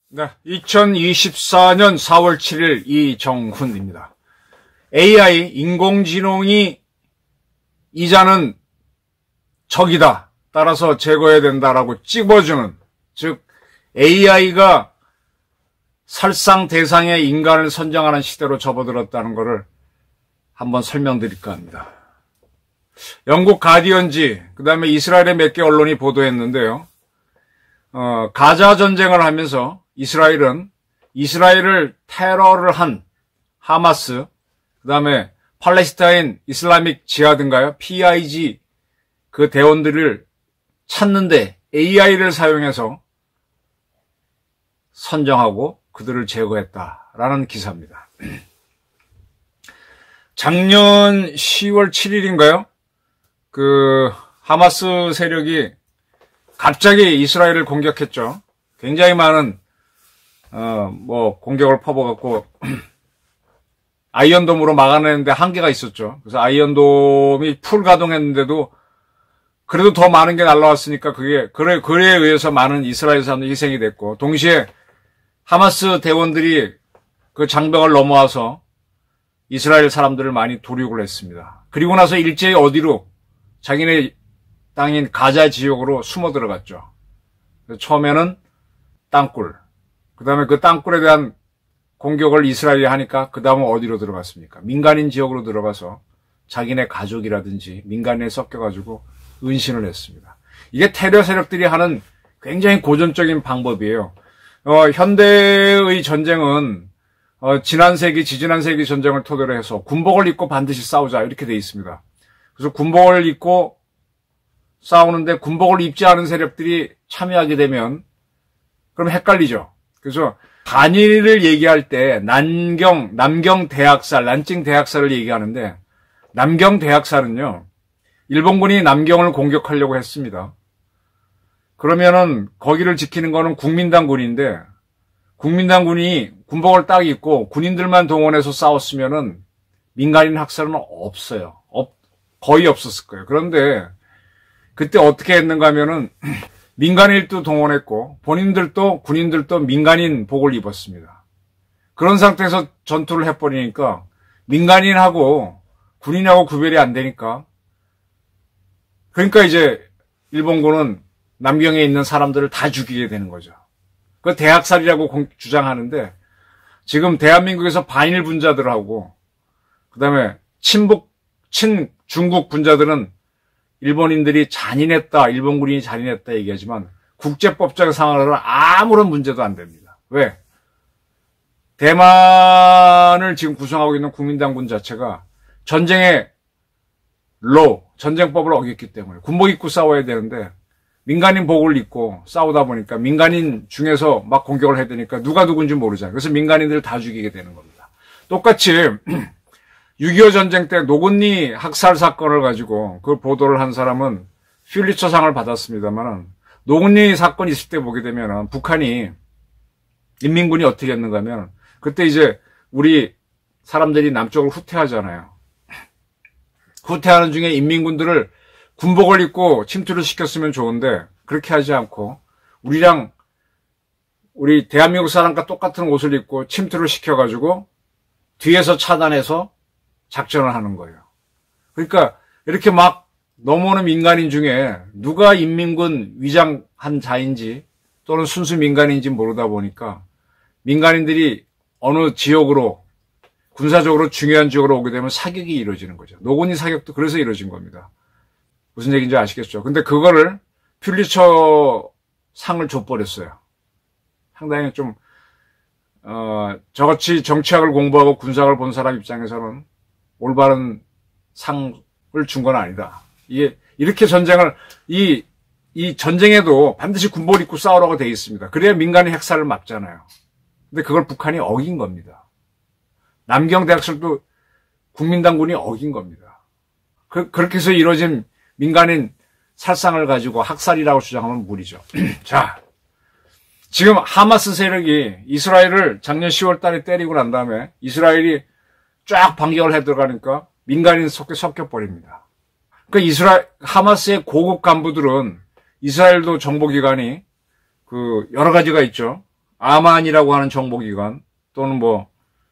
네, 2024년 4월 7일 이정훈입니다. AI, 인공지능이 이자는 적이다. 따라서 제거해야 된다라고 찝어주는, 즉 AI가 살상 대상의 인간을 선정하는 시대로 접어들었다는 것을 한번 설명드릴까 합니다. 영국 가디언지, 그 다음에 이스라엘의 몇 개 언론이 보도했는데요. 가자 전쟁을 하면서 이스라엘을 테러를 한 하마스, 그 다음에 팔레스타인 이슬라믹 지하드인가요? PIG 그 대원들을 찾는데 AI를 사용해서 선정하고 그들을 제거했다라는 기사입니다. 작년 10월 7일인가요? 그 하마스 세력이 갑자기 이스라엘을 공격했죠. 굉장히 많은 공격을 퍼부어갖고 아이언돔으로 막아내는데 한계가 있었죠. 그래서 아이언돔이 풀 가동했는데도 그래도 더 많은 게 날라왔으니까 그에 의해서 많은 이스라엘 사람들이 희생이 됐고, 동시에 하마스 대원들이 그 장벽을 넘어와서 이스라엘 사람들을 많이 도륙을 했습니다. 그리고 나서 일제히 어디로? 자기네 땅인 가자 지역으로 숨어 들어갔죠. 처음에는 땅굴, 그 다음에 그 땅굴에 대한 공격을 이스라엘이 하니까 그 다음은 어디로 들어갔습니까? 민간인 지역으로 들어가서 자기네 가족이라든지 민간인에 섞여가지고 은신을 했습니다. 이게 테러 세력들이 하는 굉장히 고전적인 방법이에요. 현대의 전쟁은 지지난 세기 전쟁을 토대로 해서 군복을 입고 반드시 싸우자 이렇게 돼 있습니다. 그래서 군복을 입고 싸우는데 군복을 입지 않은 세력들이 참여하게 되면 그럼 헷갈리죠. 그래서 한일을 얘기할 때 남경 대학살, 난징 대학살을 얘기하는데, 남경 대학살은요, 일본군이 남경을 공격하려고 했습니다. 그러면은 거기를 지키는 거는 국민당군인데, 국민당군이 군복을 딱 입고 군인들만 동원해서 싸웠으면은 민간인 학살은 없어요. 거의 없었을 거예요. 그런데 그때 어떻게 했는가 하면은 민간인도 동원했고 군인들도 민간인 복을 입었습니다. 그런 상태에서 전투를 해버리니까 민간인하고 군인하고 구별이 안 되니까, 그러니까 이제 일본군은 남경에 있는 사람들을 다 죽이게 되는 거죠. 그 대학살이라고 주장하는데, 지금 대한민국에서 반일 분자들하고 그다음에 친중국 분자들은 일본인들이 잔인했다, 일본군이 잔인했다 얘기하지만 국제법적 상황으로는 아무런 문제도 안 됩니다. 왜? 대만을 지금 구성하고 있는 국민당군 자체가 전쟁의 전쟁법을 어겼기 때문에 군복 입고 싸워야 되는데 민간인 복을 입고 싸우다 보니까 민간인 중에서 막 공격을 해야 되니까 누가 누군지 모르잖아요. 그래서 민간인들을 다 죽이게 되는 겁니다. 똑같이 6.25 전쟁 때 노근리 학살 사건을 가지고 그 보도를 한 사람은 퓰리처상을 받았습니다만, 노근리 사건 있을 때 보게 되면 북한이 인민군이 어떻게 했는가 하면, 그때 이제 우리 사람들이 남쪽을 후퇴하잖아요. 후퇴하는 중에 인민군들을 군복을 입고 침투를 시켰으면 좋은데 그렇게 하지 않고 우리 대한민국 사람과 똑같은 옷을 입고 침투를 시켜가지고 뒤에서 차단해서 작전을 하는 거예요. 그러니까 이렇게 막 넘어오는 민간인 중에 누가 인민군 위장한 자인지 또는 순수 민간인지 모르다 보니까 민간인들이 어느 지역으로 군사적으로 중요한 지역으로 오게 되면 사격이 이루어지는 거죠. 노건이 사격도 그래서 이루어진 겁니다. 무슨 얘기인지 아시겠죠? 근데 그거를 퓰리처 상을 줘버렸어요. 상당히 좀 저같이 정치학을 공부하고 군사학을 본 사람 입장에서는 올바른 상을 준 건 아니다. 이렇게 전쟁을, 이 전쟁에도 반드시 군복을 입고 싸우라고 돼 있습니다. 그래야 민간인 핵살을 막잖아요. 근데 그걸 북한이 어긴 겁니다. 남경 대학살도 국민당군이 어긴 겁니다. 그렇게 해서 이루어진 민간인 살상을 가지고 학살이라고 주장하면 무리죠. 자, 지금 하마스 세력이 이스라엘을 작년 10월 달에 때리고 난 다음에 이스라엘이 쫙 반격을 해 들어가니까 민간인 속에 섞여버립니다. 그러니까 하마스의 고급 간부들은 이스라엘도 정보기관이 여러 가지가 있죠. 아만이라고 하는 정보기관 또는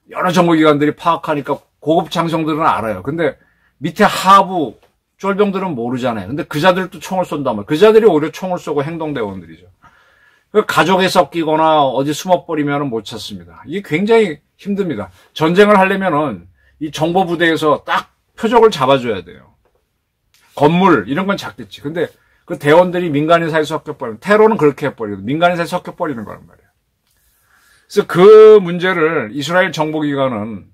여러 정보기관들이 파악하니까 고급 장성들은 알아요. 근데 밑에 하부 쫄병들은 모르잖아요. 근데 그 자들도 총을 쏜단 말이에요. 그 자들이 오히려 총을 쏘고 행동대원들이죠. 가족에 섞이거나 어디 숨어버리면 못 찾습니다. 이게 굉장히 힘듭니다. 전쟁을 하려면은 이 정보부대에서 딱 표적을 잡아줘야 돼요. 건물 이런 건 작겠지. 근데 그 대원들이 민간인 사이에 섞여버리면 테러는 그렇게 해버리고 민간인 사이에 섞여버리는 거란 말이에요. 그래서 그 문제를 이스라엘 정보기관은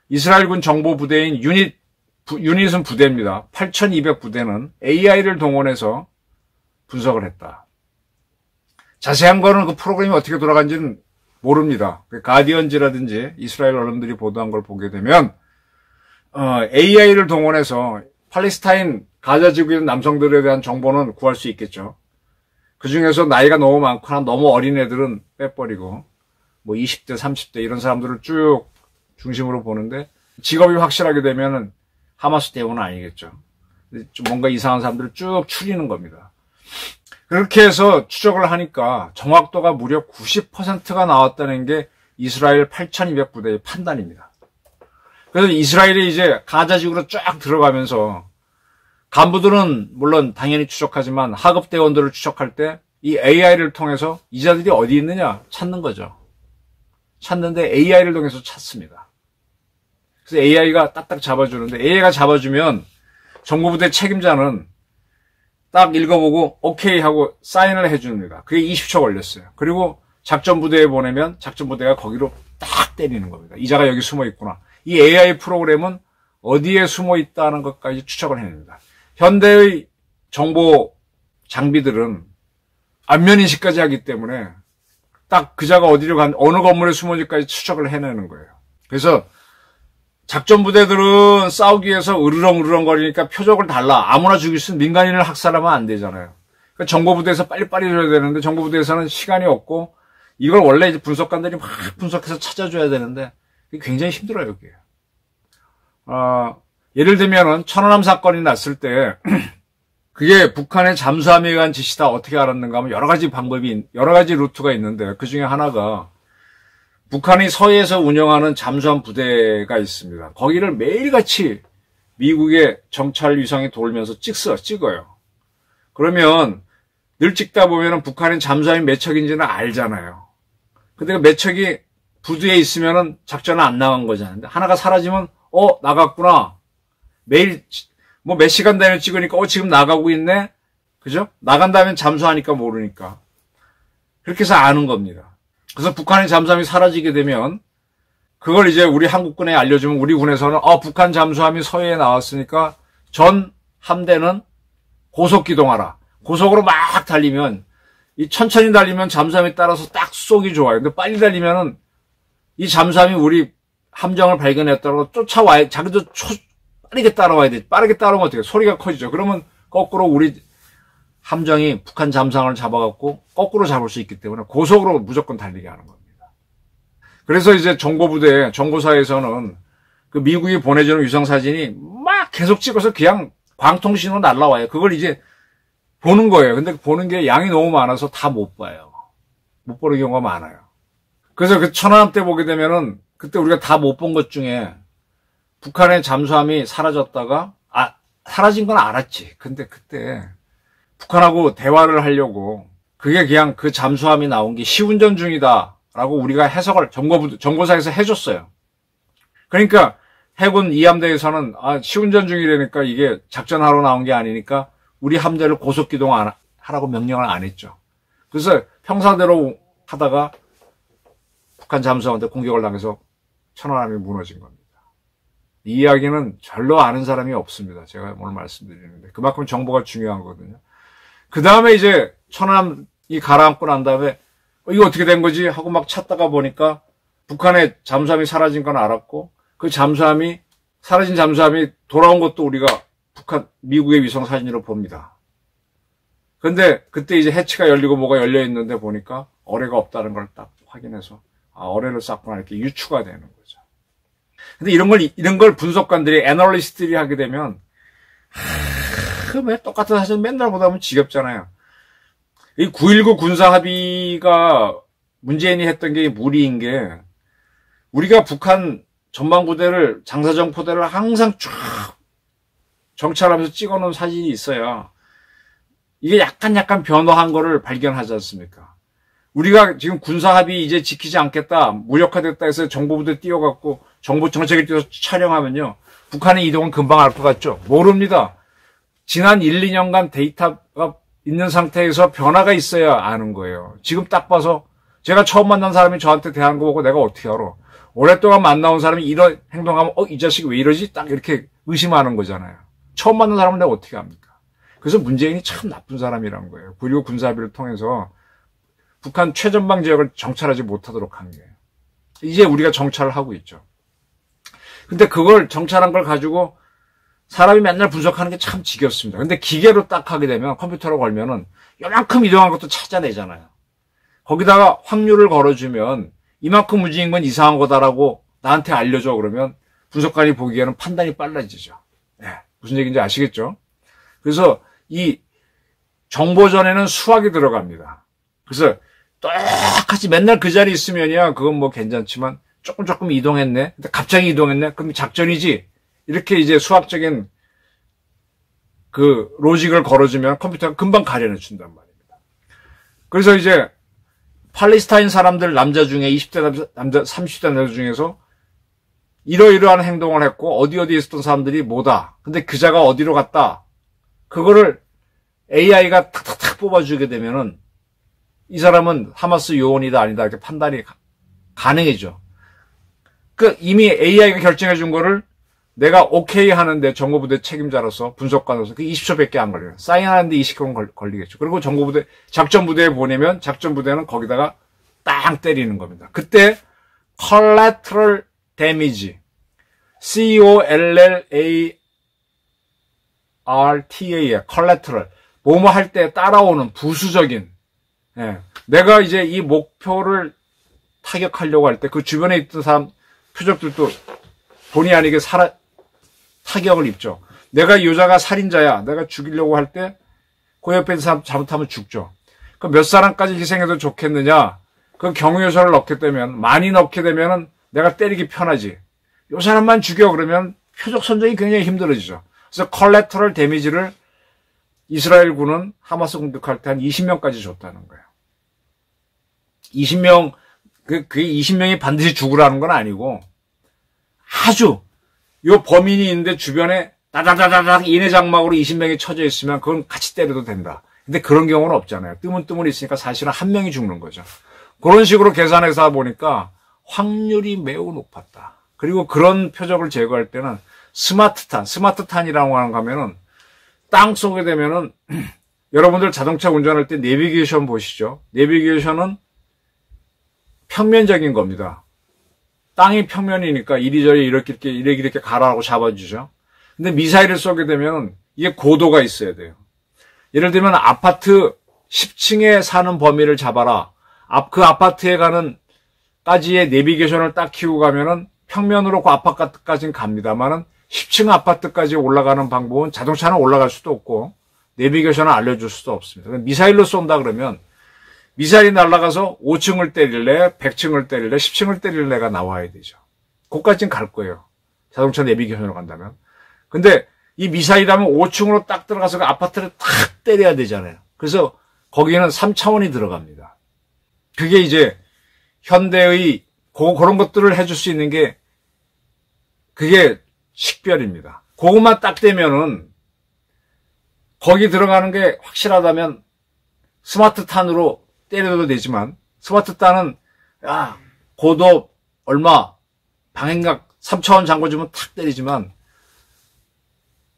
이스라엘군 정보부대인 유닛은 부대입니다. 8,200부대는 AI를 동원해서 분석을 했다. 자세한 거는 그 프로그램이 어떻게 돌아간지는 모릅니다. 가디언지라든지 이스라엘 언론들이 보도한 걸 보게 되면 AI를 동원해서 팔레스타인 가자 지구에 있는 남성들에 대한 정보는 구할 수 있겠죠. 그 중에서 나이가 너무 많거나 너무 어린 애들은 빼버리고 20대, 30대 이런 사람들을 쭉 중심으로 보는데 직업이 확실하게 되면은 하마스 대원은 아니겠죠. 좀 뭔가 이상한 사람들을 쭉 추리는 겁니다. 그렇게 해서 추적을 하니까 정확도가 무려 90%가 나왔다는 게 이스라엘 8,200부대의 판단입니다. 그래서 이스라엘이 이제 가자 지구로 쫙 들어가면서 간부들은 물론 당연히 추적하지만 하급 대원들을 추적할 때 이 AI를 통해서 이 자들이 어디 있느냐 찾는 거죠. 찾는데 AI를 통해서 찾습니다. 그래서 AI가 딱딱 잡아주는데 AI가 잡아주면 정보부대 책임자는 딱 읽어보고 오케이 하고 사인을 해줍니다. 그게 20초 걸렸어요. 그리고 작전부대에 보내면 작전부대가 거기로 딱 때리는 겁니다. 이자가 여기 숨어 있구나. 이 AI 프로그램은 어디에 숨어 있다는 것까지 추적을 해냅니다. 현대의 정보 장비들은 안면인식까지 하기 때문에 딱 그자가 어디로 어느 건물에 숨어질까지 추적을 해내는 거예요. 그래서 작전부대들은 싸우기 위해서 으르렁 거리니까 표적을 달라. 아무나 죽일 수 있는 민간인을 학살하면 안 되잖아요. 그러니까 정보부대에서 빨리빨리 줘야 되는데 정보부대에서는 시간이 없고 이걸 원래 이제 분석관들이 막 분석해서 찾아줘야 되는데 그게 굉장히 힘들어요, 그게. 예를 들면은 천안함 사건이 났을 때 그게 북한의 잠수함에 의한 짓이다 어떻게 알았는가 하면 여러 가지 루트가 있는데 그 중에 하나가 북한이 서해에서 운영하는 잠수함 부대가 있습니다. 거기를 매일같이 미국의 정찰 위성이 돌면서 찍어요. 그러면 늘 찍다 보면은 북한은 잠수함이 몇 척인지는 알잖아요. 근데 그 몇 척이 부두에 있으면은 작전은 안 나간 거잖아요. 하나가 사라지면 나갔구나. 매일 몇 시간 단위로 찍으니까 지금 나가고 있네. 그죠? 나간 다음엔 잠수하니까 모르니까. 그렇게 해서 아는 겁니다. 그래서 북한의 잠수함이 사라지게 되면 그걸 이제 우리 한국군에 알려주면 우리 군에서는 북한 잠수함이 서해에 나왔으니까 전 함대는 고속 기동하라. 고속으로 막 달리면 이 천천히 달리면 잠수함에 따라서 딱 쏘기 좋아요. 근데 빨리 달리면은 이 잠수함이 우리 함정을 발견했다고 쫓아와야 자기도 빠르게 따라와야 돼. 빠르게 따라오면 어떻게 소리가 커지죠. 그러면 거꾸로 우리 함정이 북한 잠수함을 잡아갖고 거꾸로 잡을 수 있기 때문에 고속으로 무조건 달리게 하는 겁니다. 그래서 이제 정보부대, 정보사에서는 그 미국이 보내주는 위성사진이 막 계속 찍어서 그냥 광통신으로 날라와요. 그걸 이제 보는 거예요. 근데 보는 게 양이 너무 많아서 다 못 봐요. 못 보는 경우가 많아요. 그래서 그 천안함 때 보게 되면은 그때 우리가 다 못 본 것 중에 북한의 잠수함이 사라졌다가 사라진 건 알았지. 근데 그때 북한하고 대화를 하려고 그게 그냥 그 잠수함이 나온 게 시운전 중이다라고 우리가 해석을 정보사에서 해줬어요. 그러니까 해군 2함대에서는 시운전 중이라니까 이게 작전하러 나온 게 아니니까 우리 함대를 고속기동 하라고 명령을 안 했죠. 그래서 평상대로 하다가 북한 잠수함한테 공격을 당해서 천안함이 무너진 겁니다. 이 이야기는 별로 아는 사람이 없습니다. 제가 오늘 말씀드리는데 그만큼 정보가 중요한 거거든요. 그 다음에 이제 천안함이 가라앉고 난 다음에 이거 어떻게 된 거지 하고 막 찾다가 보니까 북한의 잠수함이 사라진 건 알았고 그 사라진 잠수함이 돌아온 것도 우리가 미국의 위성 사진으로 봅니다. 근데 그때 이제 해치가 열리고 뭐가 열려 있는데 보니까 어뢰가 없다는 걸 딱 확인해서 어뢰를 쌌구나 이렇게 유추가 되는 거죠. 근데 이런 걸 분석관들이, 애널리스트들이 하게 되면, 왜 똑같은 사실 맨날 보다 보면 지겹잖아요. 이 9.19 군사합의가 문재인이 했던 게 무리인 게, 우리가 북한 전방부대를, 장사정포대를 항상 쭉 정찰하면서 찍어놓은 사진이 있어요. 이게 약간 변화한 거를 발견하지 않습니까? 우리가 지금 군사합의 이제 지키지 않겠다, 무력화됐다 해서 정보부대 띄워갖고, 정보 정책을 띄워서 촬영하면요, 북한의 이동은 금방 알 것 같죠? 모릅니다. 지난 1, 2년간 데이터가 있는 상태에서 변화가 있어야 아는 거예요. 지금 딱 봐서 제가 처음 만난 사람이 저한테 대한 거 보고 내가 어떻게 알아? 오랫동안 만나온 사람이 이런 행동하면 이 자식이 왜 이러지? 딱 이렇게 의심하는 거잖아요. 처음 만난 사람은 내가 어떻게 합니까? 그래서 문재인이 참 나쁜 사람이란 거예요. 9.19 군사합의를 통해서 북한 최전방 지역을 정찰하지 못하도록 한 거예요. 이제 우리가 정찰을 하고 있죠. 근데 그걸 정찰한 걸 가지고 사람이 맨날 분석하는 게 참 지겹습니다. 근데 기계로 딱 하게 되면, 컴퓨터로 걸면은 요만큼 이동한 것도 찾아내잖아요. 거기다가 확률을 걸어주면 이만큼 움직인 건 이상한 거다라고 나한테 알려줘. 그러면 분석관이 보기에는 판단이 빨라지죠. 네, 무슨 얘기인지 아시겠죠? 그래서 이 정보전에는 수학이 들어갑니다. 그래서 똑같이 맨날 그 자리에 있으면야 그건 뭐 괜찮지만 조금 이동했네. 근데 갑자기 이동했네. 그럼 작전이지. 이렇게 이제 수학적인 그 로직을 걸어주면 컴퓨터가 금방 가려내 준단 말입니다. 그래서 이제 팔레스타인 사람들 남자 중에 20대 남자 30대 남자 중에서 이러이러한 행동을 했고 어디에 있었던 사람들이 뭐다. 근데 그자가 어디로 갔다. 그거를 AI가 탁탁탁 뽑아주게 되면은 이 사람은 하마스 요원이다 아니다 이렇게 판단이 가능해져. 그 이미 AI가 결정해 준 거를 내가 오케이 하는데 정보부대 책임자로서 분석관으로서 그 20초밖에 안 걸려요. 사인하는데 20분 걸리겠죠. 그리고 정보부대 작전부대에 보내면 작전부대는 거기다가 땅 때리는 겁니다. 그때 collateral damage, COLLARTA에 collateral, 뭐뭐 할 때 따라오는 부수적인, 내가 이제 이 목표를 타격하려고 할 때 그 주변에 있던 사람 표적들도 본의 아니게 타격을 입죠. 내가 이 여자가 살인자야. 내가 죽이려고 할 때 그 옆에 있는 사람 잘못하면 죽죠. 그 몇 사람까지 희생해도 좋겠느냐. 그 경우 요소를 넣게 되면 많이 넣게 되면은 내가 때리기 편하지. 요 사람만 죽여 그러면 표적 선정이 굉장히 힘들어지죠. 그래서 컬레터럴 데미지를 이스라엘군은 하마스 공격할 때 한 20명까지 줬다는 거예요. 20명, 그게 20명이 반드시 죽으라는 건 아니고 아주 요 범인이 있는데 주변에 다다다다닥 인해 장막으로 20명이 쳐져 있으면 그건 같이 때려도 된다. 근데 그런 경우는 없잖아요. 뜨문뜨문 있으니까 사실은 한 명이 죽는 거죠. 그런 식으로 계산해서 보니까 확률이 매우 높았다. 그리고 그런 표적을 제거할 때는 스마트탄이라고 하는 거 하면은 땅 쏘게 되면은 여러분들 자동차 운전할 때 내비게이션 보시죠. 내비게이션은 평면적인 겁니다. 땅이 평면이니까 이리저리 이렇게 가라고 잡아주죠. 근데 미사일을 쏘게 되면 이게 고도가 있어야 돼요. 예를 들면 아파트 10층에 사는 범위를 잡아라. 그 아파트에 가는 까지의 내비게이션을 딱 키우고 가면은 평면으로 그 아파트까지는 갑니다만은 10층 아파트까지 올라가는 방법은 자동차는 올라갈 수도 없고 내비게이션을 알려줄 수도 없습니다. 미사일로 쏜다 그러면 미사일이 날아가서 5층을 때릴래, 100층을 때릴래, 10층을 때릴래가 나와야 되죠. 그까지는 갈 거예요. 자동차 내비게이션으로 간다면. 근데 이 미사일이라면 5층으로 딱 들어가서 그 아파트를 탁 때려야 되잖아요. 그래서 거기에는 3차원이 들어갑니다. 그게 이제 현대의 그런 것들을 해줄 수 있는 게 그게 식별입니다. 그것만 딱 되면은 거기 들어가는 게 확실하다면 스마트탄으로 때려도 되지만 스마트탄은 고도 얼마 방향각 3차원 잠궈주면 탁 때리지만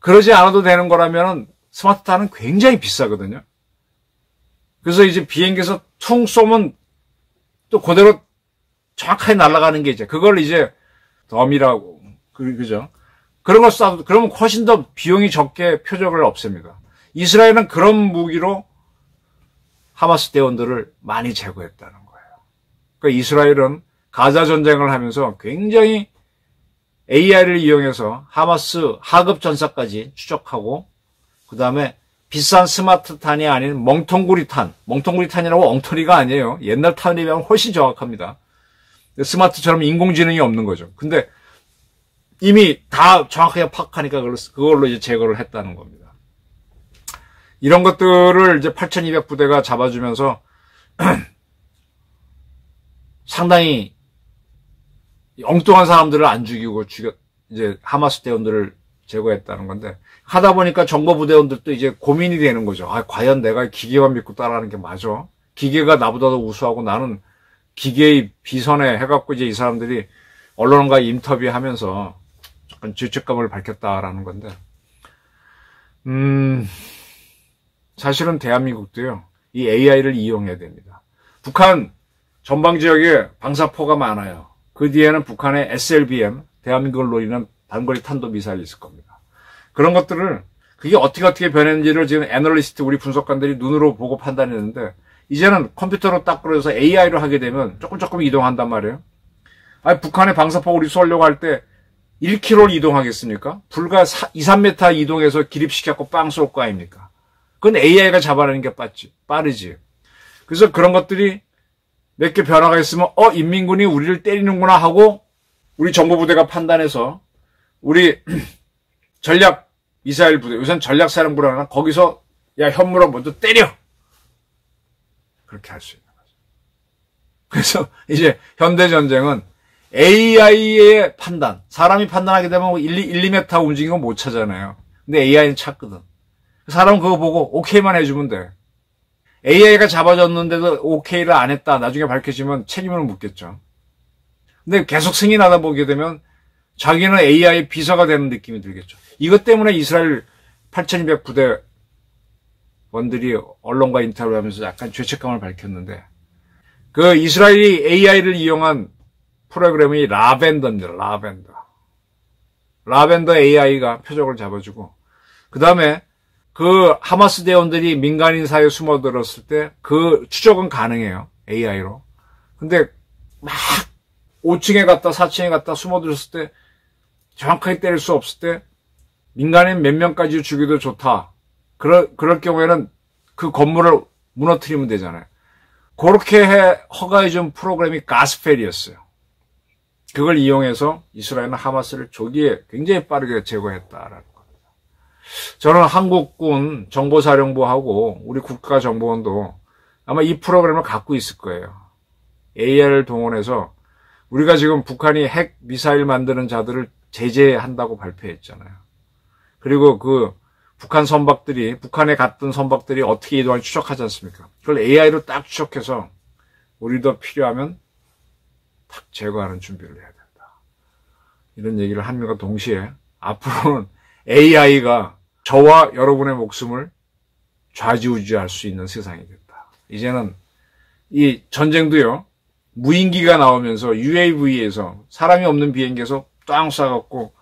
그러지 않아도 되는 거라면 스마트탄은 굉장히 비싸거든요. 그래서 이제 비행기에서 퉁 쏘면 또 그대로 정확하게 날아가는 게 이제 그걸 이제 덤이라고 그죠? 그런 걸 쏴도 그러면 훨씬 더 비용이 적게 표적을 없앱니다. 이스라엘은 그런 무기로 하마스 대원들을 많이 제거했다는 거예요. 그러니까 이스라엘은 가자 전쟁을 하면서 굉장히 AI를 이용해서 하마스 하급 전사까지 추적하고 그 다음에 비싼 스마트 탄이 아닌 멍텅구리 탄, 멍텅구리 탄이라고 엉터리가 아니에요. 옛날 탄에 비하면 훨씬 정확합니다. 스마트처럼 인공지능이 없는 거죠. 근데 이미 다 정확하게 파악하니까 그걸로 이제 제거를 했다는 겁니다. 이런 것들을 이제 8200부대가 잡아주면서 상당히 엉뚱한 사람들을 안 죽이고 이제 하마스 대원들을 제거했다는 건데, 하다 보니까 정보부대원들도 이제 고민이 되는 거죠. 아, 과연 내가 기계만 믿고 따라하는 게 맞아? 기계가 나보다도 우수하고 나는 기계의 비선에 해갖고 이제 이 사람들이 언론과 인터뷰하면서 약간 죄책감을 밝혔다라는 건데, 사실은 대한민국도요, 이 AI를 이용해야 됩니다. 북한 전방 지역에 방사포가 많아요. 그 뒤에는 북한의 SLBM, 대한민국을 노리는 단거리 탄도 미사일이 있을 겁니다. 그런 것들을, 그게 어떻게 변했는지를 지금 애널리스트, 우리 분석관들이 눈으로 보고 판단했는데, 이제는 컴퓨터로 딱 끌어서 AI로 하게 되면 조금 이동한단 말이에요. 아니, 북한의 방사포 우리 쏘려고 할 때 1km를 이동하겠습니까? 불과 2-3m 이동해서 기립시켜갖고 빵 쏠 거 아닙니까? 그건 AI가 잡아내는 게 빠르지. 그래서 그런 것들이 몇 개 변화가 있으면, 인민군이 우리를 때리는구나 하고, 우리 정보부대가 판단해서, 우리 전략 미사일 부대, 요새는 전략사령부라나, 거기서, 야, 현무로 먼저 때려! 그렇게 할 수 있는 거죠. 그래서 이제 현대전쟁은 AI의 판단, 사람이 판단하게 되면 1-2m 움직이고 못 차잖아요. 근데 AI는 찾거든. 사람은 그거 보고 오케이만 해주면 돼. AI가 잡아줬는데도 오케이를 안 했다. 나중에 밝혀지면 책임을 묻겠죠. 근데 계속 승인하다 보게 되면 자기는 AI 비서가 되는 느낌이 들겠죠. 이것 때문에 이스라엘 8200 부대원들이 언론과 인터뷰하면서 약간 죄책감을 밝혔는데, 그 이스라엘이 AI를 이용한 프로그램이 라벤더입니다. 라벤더 AI가 표적을 잡아주고, 그 다음에 그 하마스 대원들이 민간인 사이에 숨어들었을 때 그 추적은 가능해요. AI로. 근데 막 5층에 갔다 4층에 갔다 숨어들었을 때 정확하게 때릴 수 없을 때 민간인 몇 명까지 죽여도 좋다. 그럴 경우에는 그 건물을 무너뜨리면 되잖아요. 그렇게 허가해준 프로그램이 가스펠이었어요. 그걸 이용해서 이스라엘은 하마스를 조기에 굉장히 빠르게 제거했다라는 겁니다. 저는 한국군 정보사령부하고 우리 국가정보원도 아마 이 프로그램을 갖고 있을 거예요. AI를 동원해서 우리가 지금 북한이 핵 미사일 만드는 자들을 제재한다고 발표했잖아요. 그리고 그 북한에 갔던 선박들이 어떻게 이동할지 추적하지 않습니까? 그걸 AI로 딱 추적해서 우리도 필요하면 탁 제거하는 준비를 해야 된다. 이런 얘기를 함과 동시에 앞으로는 AI가 저와 여러분의 목숨을 좌지우지할 수 있는 세상이 됐다. 이제는 이 전쟁도요, 무인기가 나오면서 UAV에서 사람이 없는 비행기에서 땅 쏴갖고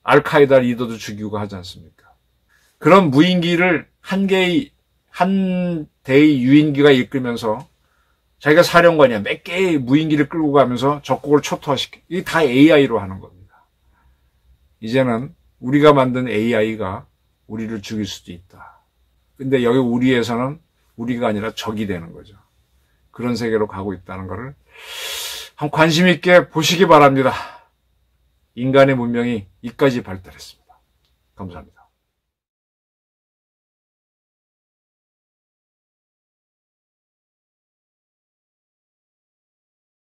알카이다 리더도 죽이고 하지 않습니까? 그런 무인기를 한 대의 유인기가 이끌면서 자기가 사령관이야. 몇 개의 무인기를 끌고 가면서 적국을 초토화시켜. 이게 다 AI로 하는 겁니다. 이제는 우리가 만든 AI가 우리를 죽일 수도 있다. 근데 여기 우리에서는 우리가 아니라 적이 되는 거죠. 그런 세계로 가고 있다는 것을 한번 관심 있게 보시기 바랍니다. 인간의 문명이 이까지 발달했습니다. 감사합니다.